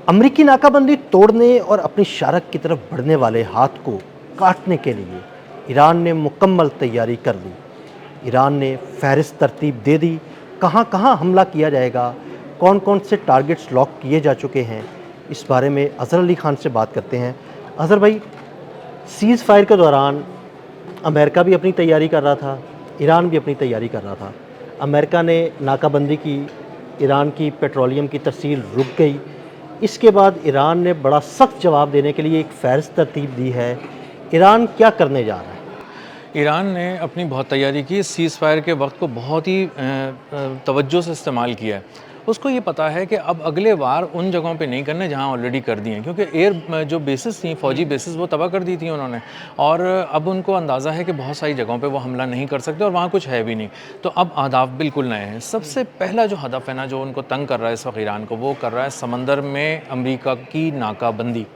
अमेरिकी नाकाबंदी तोड़ने और अपनी शारक की तरफ बढ़ने वाले हाथ को काटने के लिए ईरान ने मुकम्मल तैयारी कर ली। ईरान ने फहरिस्त तरतीब दे दी, कहां कहां हमला किया जाएगा, कौन कौन से टारगेट्स लॉक किए जा चुके हैं। इस बारे में अज़हर अली खान से बात करते हैं। अज़हर भाई, सीज़ फायर के दौरान अमेरिका भी अपनी तैयारी कर रहा था, ईरान भी अपनी तैयारी कर रहा था। अमेरिका ने नाकाबंदी की, ईरान की पेट्रोलियम की तरसील रुक गई। इसके बाद ईरान ने बड़ा सख्त जवाब देने के लिए एक फहरिस्त तरतीब दी है। ईरान क्या करने जा रहा है? ईरान ने अपनी बहुत तैयारी की, सीज़ फायर के वक्त को बहुत ही तवज्जो से इस्तेमाल किया है। उसको ये पता है कि अब अगले वार उन जगहों पे नहीं करने जहाँ ऑलरेडी कर दिए हैं, क्योंकि एयर जो बेसिस थी, फ़ौजी बेसिस, वो तबाह कर दी थी उन्होंने। और अब उनको अंदाज़ा है कि बहुत सारी जगहों पे वो हमला नहीं कर सकते और वहाँ कुछ है भी नहीं। तो अब अहदाफ बिल्कुल नए हैं। सबसे पहला जो हदफ है ना, जो उनको तंग कर रहा है इस वक्त ईरान को, वो कर रहा है समंदर में अमेरिका की नाकाबंदी।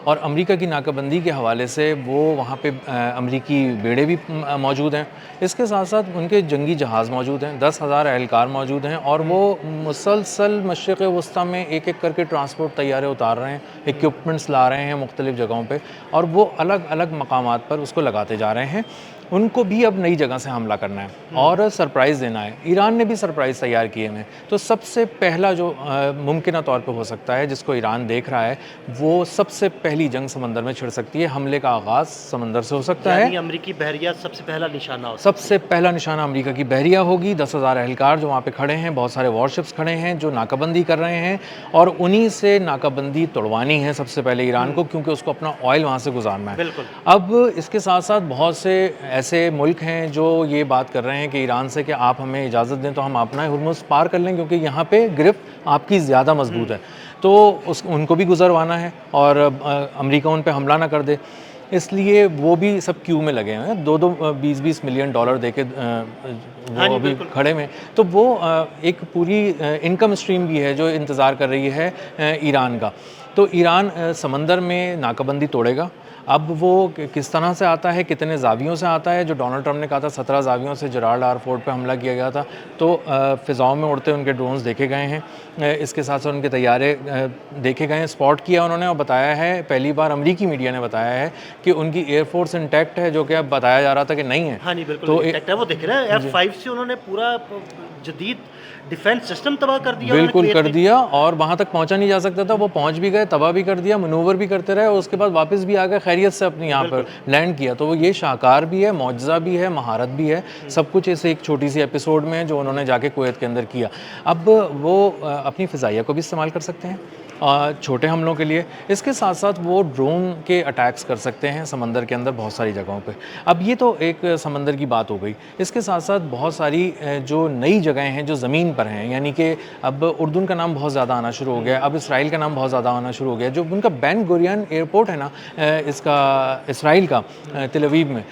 और अमेरिका की नाकाबंदी के हवाले से वो वहाँ पे अमेरिकी बेड़े भी मौजूद हैं। इसके साथ साथ उनके जंगी जहाज़ मौजूद हैं, 10,000 एहलकार मौजूद हैं और वो मुसलसल मशरिक़ वस्ता में एक एक करके ट्रांसपोर्ट तैयारे उतार रहे हैं, इक्विपमेंट्स ला रहे हैं मुख्तलिफ़ जगहों पे, और वो अलग अलग मकामात पर उसको लगाते जा रहे हैं। उनको भी अब नई जगह से हमला करना है और सरप्राइज़ देना है। ईरान ने भी सरप्राइज़ तैयार किए हैं। तो सबसे पहला जो मुमकिन तौर पे हो सकता है, जिसको ईरान देख रहा है, वो सबसे पहली जंग समंदर में छिड़ सकती है। हमले का आगाज़ समंदर से हो सकता है। अमेरिकी बहरिया सबसे पहला निशाना सबसे पहला निशाना अमेरिका की बहरिया होगी। 10,000 एहलकार जो वहाँ पे खड़े हैं, बहुत सारे वॉरशिप्स खड़े हैं जो नाकाबंदी कर रहे हैं, और उन्हीं से नाकाबंदी तोड़वानी है सबसे पहले ईरान को, क्योंकि उसको अपना ऑयल वहाँ से गुजारना है। बिल्कुल। अब इसके साथ साथ बहुत से ऐसे मुल्क हैं जो ये बात कर रहे हैं कि ईरान से कि आप हमें इजाज़त दें तो हम अपना हुर्मुज़ पार कर लें, क्योंकि यहाँ पे गिरफ्त आपकी ज़्यादा मजबूत है। तो उनको भी गुजरवाना है और अमेरिका उन पे हमला ना कर दे, इसलिए वो भी सब क्यू में लगे हैं। 20-20 मिलियन डॉलर देके वो अभी खड़े में। तो वो एक पूरी इनकम स्ट्रीम भी है जो इंतज़ार कर रही है ईरान का। तो ईरान समंदर में नाकाबंदी तोड़ेगा। अब वो किस तरह से आता है, कितने ज़ावियों से आता है, जो डोनाल्ड ट्रंप ने कहा था 17 ज़ावियों से जेराल्ड एयरपोर्ट पे हमला किया गया था, तो फ़िज़ाओं में उड़ते उनके ड्रोन्स देखे गए हैं। इसके साथ साथ उनके तैयारे देखे गए हैं, स्पॉट किया उन्होंने, और बताया है, पहली बार अमरीकी मीडिया ने बताया है कि उनकी एयरफोर्स इंटैक्ट है, जो कि अब बताया जा रहा था कि नहीं है। हाँ जी, बिल्कुल तो इंटैक्ट है। वो देख रहे हैं F5 से उन्होंने पूरा जदीद डिफेंस सिस्टम तबाह कर दिया। बिल्कुल कर दिया, और वहाँ तक पहुँचा नहीं जा सकता था, वो पहुँच भी गए, तबाह भी कर दिया, मनूवर भी करते रहे, और उसके बाद वापस भी आ गए, खैरियत से अपनी यहाँ पर लैंड किया। तो वो ये शाहकार भी है, मौजज़ा भी है, महारत भी है, सब कुछ इस एक छोटी सी एपिसोड में है जो उन्होंने जाके कुवैत के अंदर किया। अब वो अपनी फ़िज़ाइया को भी इस्तेमाल कर सकते हैं छोटे हमलों के लिए। इसके साथ साथ वो ड्रोन के अटैक्स कर सकते हैं समंदर के अंदर बहुत सारी जगहों पे। अब ये तो एक समंदर की बात हो गई। इसके साथ साथ बहुत सारी जो नई जगहें हैं जो ज़मीन पर हैं, यानी कि अब उर्दून का नाम बहुत ज़्यादा आना शुरू हो गया, अब इसराइल का नाम बहुत ज़्यादा आना शुरू हो गया। जो उनका बेन गुरियन एयरपोर्ट है ना, इसका इसराइल का तेल अवीव में,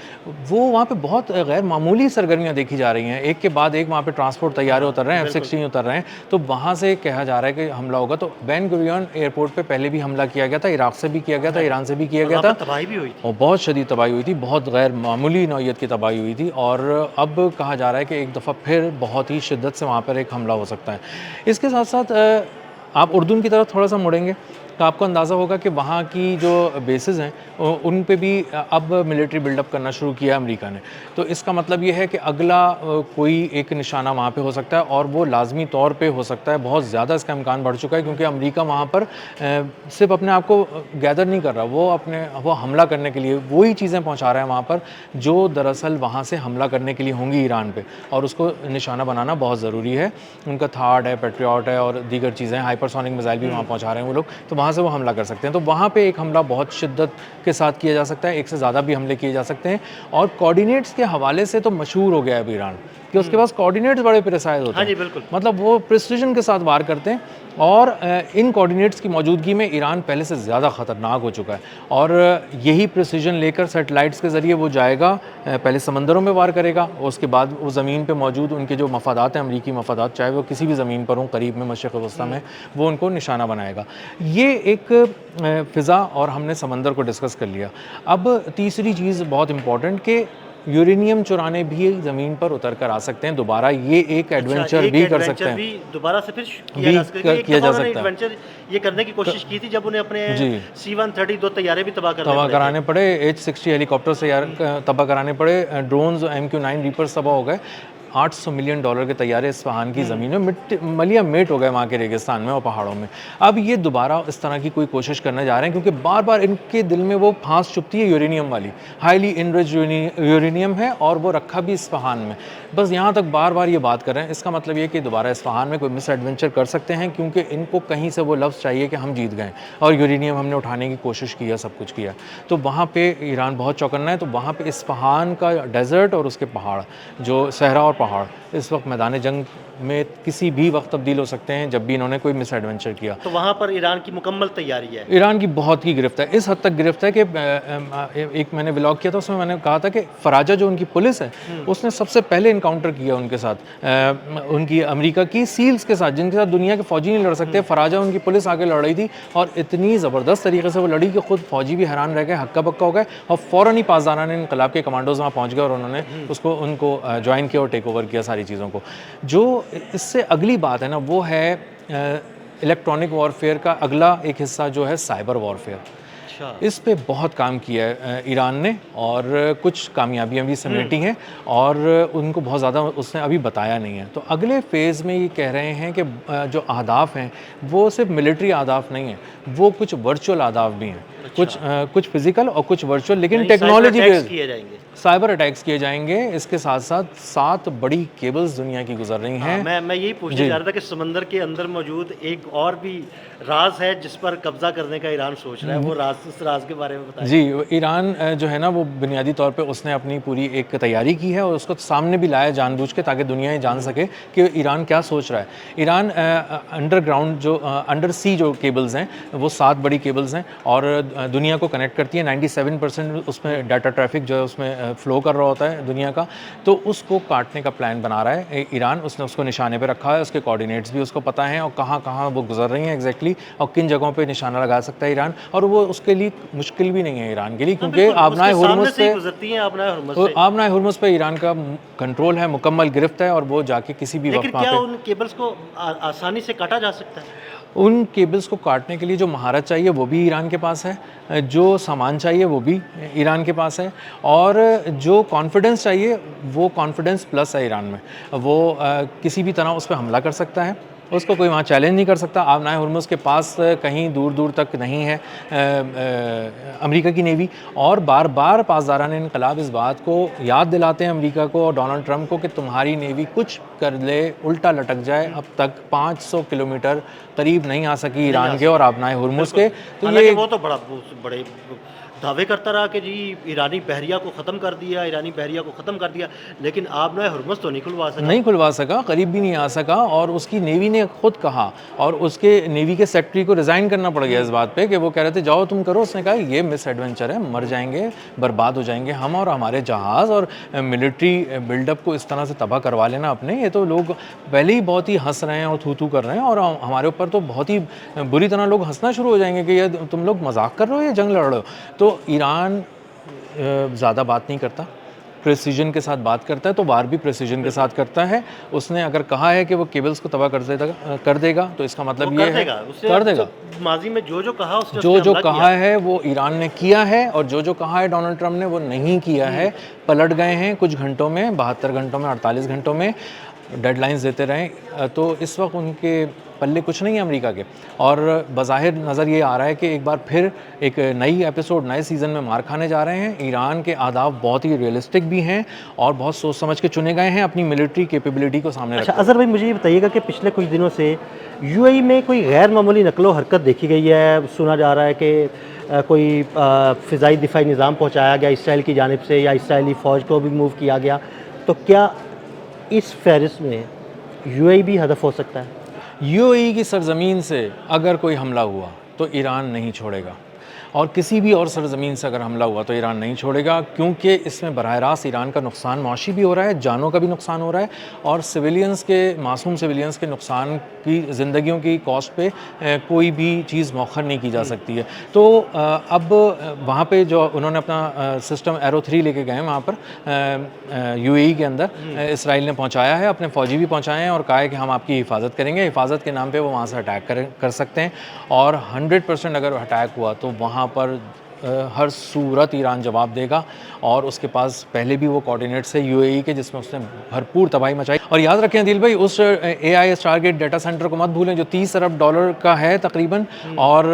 वो वहाँ पे बहुत गैर मामूली सरगर्मियाँ देखी जा रही हैं। एक के बाद एक वहाँ पे ट्रांसपोर्ट तैयारे उतर रहे हैं, F-16 उतर रहे हैं। तो वहाँ से कहा जा रहा है कि हमला होगा। तो बेन गुरियन एयरपोर्ट पे पहले भी हमला किया गया था, इराक से भी किया गया था, ईरान से भी किया गया था, तबाही भी हुई थी, और बहुत शदीद तबाही हुई थी, बहुत गैर मामूली नौइयत की तबाही हुई थी। और अब कहा जा रहा है कि एक दफ़ा फिर बहुत ही शिद्दत से वहाँ पर एक हमला हो सकता है। इसके साथ साथ आप उर्दून की तरफ थोड़ा सा मुड़ेंगे तो आपको अंदाज़ा होगा कि वहाँ की जो बेसिस हैं उन पे भी अब मिलिट्री बिल्डअप करना शुरू किया अमेरिका ने। तो इसका मतलब ये है कि अगला कोई एक निशाना वहाँ पे हो सकता है, और वो लाजमी तौर पे हो सकता है। बहुत ज़्यादा इसका इम्कान बढ़ चुका है, क्योंकि अमेरिका वहाँ पर सिर्फ अपने आप को गैदर नहीं कर रहा, वो हमला करने के लिए वही चीज़ें पहुँचा रहा है वहाँ पर जो दरअसल वहाँ से हमला करने के लिए होंगी ईरान पर, और उसको निशाना बनाना बहुत ज़रूरी है। उनका थाड है, पेट्रियट है, और दीगर चीज़ें, हाइपरसोनिक मिसाइल भी वहाँ पहुँचा रहे हैं वो लोग, तो वहाँ से वो हमला कर सकते हैं। तो वहाँ पे एक हमला बहुत शिद्दत के साथ किया जा सकता है, एक से ज़्यादा भी हमले किए जा सकते हैं। और कोऑर्डिनेट्स के हवाले से तो मशहूर हो गया है ईरान कि उसके पास कोऑर्डिनेट्स बड़े प्रिसाइज होते हैं। हाँ जी, बिल्कुल। मतलब वो प्रिसिजन के साथ वार करते हैं, और इन कोऑर्डिनेट्स की मौजूदगी में ईरान पहले से ज़्यादा ख़तरनाक हो चुका है। और यही प्रिसिजन लेकर सैटेलाइट्स के ज़रिए वो जाएगा, पहले समंदरों में वार करेगा, उसके बाद वो ज़मीन पे मौजूद उनके जो मफादात हैं, अमरीकी मफादात, चाहे वो किसी भी ज़मीन पर हों, करीब में, मशरिक़ वस्ता में, वो उनको निशाना बनाएगा। ये एक फ़िज़ा और हमने समंदर को डिस्कस कर लिया। अब तीसरी चीज़ बहुत इम्पॉर्टेंट कि यूरेनियम चुराने भी ज़मीन पर उतर कर आ सकते हैं दोबारा, ये एक एडवेंचर भी कर सकते हैं, भी दोबारा से फिर भी किया जा सकता है। एडवेंचर ये करने की कोशिश की थी जब उन्हें अपने जी। C-130 2 तैयारे भी तबाह कराने पड़े, H-60 हेलीकॉप्टर से यार तबाह कराने पड़े, ड्रोन्स MQ-9 रीपर्स तबाह हो गए, $800 मिलियन के तैयारे इस्फहान की ज़मीन में मिट्टी मलिया मेट हो गए वहाँ के रेगिस्तान में और पहाड़ों में। अब ये दोबारा इस तरह की कोई कोशिश करने जा रहे हैं क्योंकि बार बार इनके दिल में वो फांस चुभती है यूरेनियम वाली, हाईली इनरिच यूरेनियम है और वो रखा भी इस्फहान में। बस यहाँ तक बार बार ये बात कर रहे हैं, इसका मतलब ये कि दोबारा इस्फहान में कोई मिस एडवेंचर कर सकते हैं क्योंकि इनको कहीं से वो लफ्ज़ चाहिए कि हम जीत गए और यूरेनियम हमने उठाने की कोशिश की है, सब कुछ किया। तो वहाँ पे ईरान बहुत चौकन्ना है। तो वहाँ पे इस्फहान का डेजर्ट और उसके पहाड़, जो सहरा और पहाड़, इस वक्त मैदान जंग में किसी भी वक्त तब्दील हो सकते हैं जब भी इन्होंने कोई मिस एडवेंचर किया। तो वहाँ पर ईरान की मुकम्मल तैयारी है। ईरान की बहुत ही गिरफ्त है, इस हद तक गिरफ्त है कि एक मैंने व्लॉग किया था, उसमें मैंने कहा था कि फराजा जो उनकी पुलिस है उसने सबसे पहले इनकाउंटर किया उनके साथ, उनकी अमेरिका की सील्स के साथ, जिनके साथ दुनिया के फ़ौजी नहीं लड़ सकते। फराजा उनकी पुलिस आगे लड़ रही थी और इतनी ज़बरदस्त तरीके से वो लड़ी कि खुद फ़ौजी भी हैरान रह गए, हक्का बक्का हो गए और फ़ौरन ही पासदारान इनकलाब के कमांडोज वहाँ पहुँच गए और उन्होंने उनको ज्वाइन किया और टेक ओवर किया सारी चीज़ों को। जो इससे अगली बात है ना, वो है इलेक्ट्रॉनिक वॉरफेयर का अगला एक हिस्सा जो है साइबर वॉरफेयर। इस पे बहुत काम किया है ईरान ने और कुछ कामयाबियां भी समेटी हैं और उनको बहुत ज़्यादा उसने अभी बताया नहीं है। तो अगले फेज़ में ये कह रहे हैं कि जो अहदाफ हैं वो सिर्फ मिलिट्री अहदाफ नहीं है, वो कुछ वर्चुअल अहदाफ भी हैं। कुछ फिजिकल और कुछ वर्चुअल, लेकिन टेक्नोलॉजी बेस्ड किए जाएंगे, साइबर अटैक्स किए जाएंगे। इसके साथ साथ 7 बड़ी केबल्स दुनिया की गुजर रही हैं। मैं यही पूछने जा रहा था कि समंदर के अंदर मौजूद एक और भी राज है जिस पर कब्जा करने का ईरान सोच रहा है, वो राज, उस राज के बारे में बताइए। जी, ईरान जो है ना वो बुनियादी तौर पे उसने अपनी पूरी एक तैयारी की है और उसको सामने भी लाया जानबूझ के ताकि दुनिया ये जान सके कि ईरान क्या सोच रहा है। ईरान अंडरग्राउंड जो अंडर सी जो केबल्स हैं वो 7 बड़ी केबल्स हैं और दुनिया को कनेक्ट करती है। 97% उसमें डाटा ट्रैफिक जो है उसमें फ़्लो कर रहा होता है दुनिया का, तो उसको काटने का प्लान बना रहा है ईरान। उसने उसको निशाने पे रखा है, उसके कोऑर्डिनेट्स भी उसको पता हैं और कहाँ कहाँ वो गुजर रही हैं एग्जैक्टली और किन जगहों पे निशाना लगा सकता है ईरान। और वो उसके लिए मुश्किल भी नहीं है ईरान के लिए क्योंकि आबनाए हुर्मुज़ पे ईरान का कंट्रोल है, मुकम्मल गिरफ्त है और वो जाके किसी भी वक्त क्या उन केबल्स को आसानी से काटा जा सकता है? उन केबल्स को काटने के लिए जो महारत चाहिए वो भी ईरान के पास है, जो सामान चाहिए वो भी ईरान के पास है और जो कॉन्फिडेंस चाहिए वो कॉन्फिडेंस प्लस है ईरान में। वो किसी भी तरह उस पर हमला कर सकता है, उसको कोई वहाँ चैलेंज नहीं कर सकता। आबनाए हुर्मुज़ के पास कहीं दूर दूर तक नहीं है अमेरिका की नेवी और बार बार पासदारान इनकलाब इस बात को याद दिलाते हैं अमेरिका को और डोनाल्ड ट्रंप को कि तुम्हारी नेवी कुछ कर ले, उल्टा लटक जाए। अब तक 500 किलोमीटर करीब नहीं आ सकी ईरान के और आबनाए हुर्मुज़ के। तो ये वो तो बड़े दावे करता रहा कि जी ईरानी बहरिया को ख़त्म कर दिया, ईरानी बहरिया को ख़त्म कर दिया, लेकिन आबनाए हुर्मुज़ तो नहीं खुलवा सका, करीब भी नहीं आ सका। और उसकी नेवी ने खुद कहा और उसके नेवी के सेक्रेटरी को रिज़ाइन करना पड़ गया इस बात पे कि वो कह रहे थे जाओ तुम करो। उसने कहा ये मिस एडवेंचर है, मर जाएंगे, बर्बाद हो जाएंगे हम और हमारे जहाज़ और मिलिट्री बिल्डअप को इस तरह से तबाह करवा लेना अपने। ये तो लोग पहले ही बहुत ही हंस रहे हैं और थू कर रहे हैं और हमारे ऊपर तो बहुत ही बुरी तरह लोग हंसना शुरू हो जाएंगे कि ये तुम लोग मजाक कर रहे हो या जंग लड़ रहे हो। तो ईरान ज़्यादा बात नहीं करता, प्रेसिजन के साथ बात करता है, तो वार भी प्रेसिजन के साथ करता है। उसने अगर कहा है कि वो केबल्स को तबाह कर देगा तो इसका मतलब ये है कर देगा। माजी में जो कहा उसने जो कहा है वो ईरान ने किया है और जो कहा है डोनाल्ड ट्रंप ने वो नहीं किया है। पलट गए हैं कुछ घंटों में, 72 घंटों में, 48 घंटों में डेडलाइंस देते रहें। तो इस वक्त उनके पल्ले कुछ नहीं है अमेरिका के और बज़ाहिर नज़र ये आ रहा है कि एक बार फिर एक नई एपिसोड नए सीज़न में मार खाने जा रहे हैं। ईरान के आदाब बहुत ही रियलिस्टिक भी हैं और बहुत सोच समझ के चुने गए हैं अपनी मिलिट्री कैपेबिलिटी को सामने अच्छा अज़हर भाई, मुझे ये बताइएगा कि पिछले कुछ दिनों से यूएई में कोई गैर मामूली नकलो हरकत देखी गई है। सुना जा रहा है कि कोई फ़िज़ाई दिफाई निज़ाम पहुँचाया गया इसराइल की जानिब से या इसराइली फ़ौज को भी मूव किया गया। तो क्या इस फहरिस्त में यूएई भी हदफ हो सकता है? यूएई की सरजमीन से अगर कोई हमला हुआ तो ईरान नहीं छोड़ेगा और किसी भी और सरजमीन से अगर हमला हुआ तो ईरान नहीं छोड़ेगा, क्योंकि इसमें बराह रास्त ईरान का नुकसान मुआशी भी हो रहा है, जानों का भी नुकसान हो रहा है, और सिविलियंस के, मासूम सिविलियंस के नुकसान की, ज़िंदगियों की कॉस्ट पे कोई भी चीज़ मौखर नहीं की जा सकती है। तो अब वहाँ पे जो उन्होंने अपना सिस्टम एरो 3 लेके गए वहाँ पर यूएई के अंदर, इसराइल ने पहुँचाया है, अपने फ़ौजी भी पहुँचाए हैं और कहा है कि हम आपकी हिफाजत करेंगे। हिफाजत के नाम पे वो वहाँ से अटैक कर सकते हैं, और 100% अगर अटैक हुआ तो वहाँ पर हर सूरत ईरान जवाब देगा। और उसके पास पहले भी वो कोऑर्डिनेट्स है यूएई के, जिसमें उसने भरपूर तबाही मचाई। और याद रखें दिल भाई, उस एआई स्टारगेट डाटा सेंटर को मत भूलें, जो 30 अरब डॉलर का है तकरीबन, और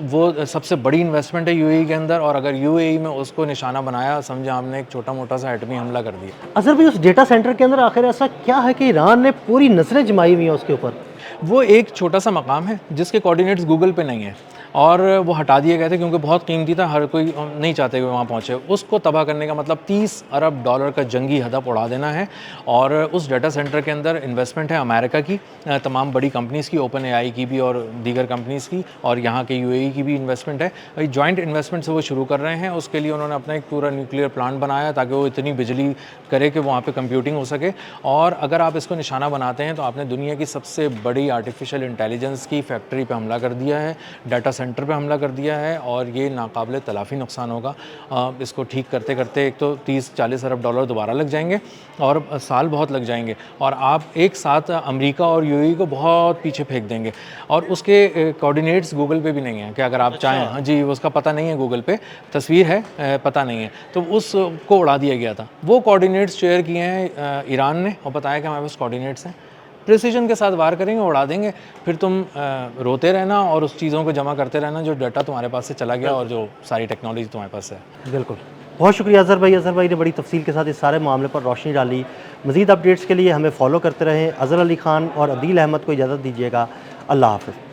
वो सबसे बड़ी इन्वेस्टमेंट है यूएई के अंदर। और अगर यूएई में उसको निशाना बनाया, समझे हमने एक छोटा मोटा सा एटमी हमला कर दिया। अजहर भाई, उस डेटा सेंटर के अंदर आखिर ऐसा क्या है कि ईरान ने पूरी नजरें जमाई हुई हैं उसके ऊपर? वो एक छोटा सा मकाम है जिसके कोऑर्डिनेट्स गूगल पे नहीं है, और वो हटा दिए गए थे क्योंकि बहुत कीमती था, हर कोई नहीं चाहते कि वहाँ पहुँचे। उसको तबाह करने का मतलब 30 अरब डॉलर का जंगी हदफ उड़ा देना है। और उस डाटा सेंटर के अंदर इन्वेस्टमेंट है अमेरिका की, तमाम बड़ी कंपनीज़ की, ओपन एआई की भी और दीगर कंपनीज़ की, और यहाँ के यूएई की भी इन्वेस्टमेंट है। जॉइंट इन्वेस्टमेंट से वो शुरू कर रहे हैं। उसके लिए उन्होंने अपना एक पूरा न्यूक्लियर प्लांट बनाया ताकि वो इतनी बिजली करे कि वहाँ पर कंप्यूटिंग हो सके। और अगर आप इसको निशाना बनाते हैं तो आपने दुनिया की सबसे बड़ी आर्टिफिशियल इंटेलिजेंस की फैक्ट्री पे हमला कर दिया है, डाटा सेंटर पे हमला कर दिया है, और ये नाकाबिले तलाफ़ी नुकसान होगा। इसको ठीक करते करते एक तो 30-40 अरब डॉलर दोबारा लग जाएंगे, और साल बहुत लग जाएंगे, और आप एक साथ अमेरिका और यूएई को बहुत पीछे फेंक देंगे। और उसके कोऑर्डिनेट्स गूगल पे भी नहीं हैं कि अगर आप चाहें, हाँ जी, उसका पता नहीं है, गूगल पे तस्वीर है, पता नहीं है, तो उसको उड़ा दिया गया था। वो कोऑर्डिनेट्स शेयर किए हैं ईरान ने, और बताया कि हमारे पास कोऑर्डिनेट्स हैं, प्रिसीजन के साथ वार करेंगे, उड़ा देंगे, फिर तुम रोते रहना और उस चीज़ों को जमा करते रहना जो डाटा तुम्हारे पास से चला गया और जो सारी टेक्नोलॉजी तुम्हारे पास है। बिल्कुल, बहुत शुक्रिया अजहर भाई। अजहर भाई ने बड़ी तफसील के साथ इस सारे मामले पर रोशनी डाली। मज़ीद अपडेट्स के लिए हमें फॉलो करते रहें। अज़हर अली ख़ान और अदील अहमद को इजाज़त दीजिएगा। अल्लाह हाफ़िज़।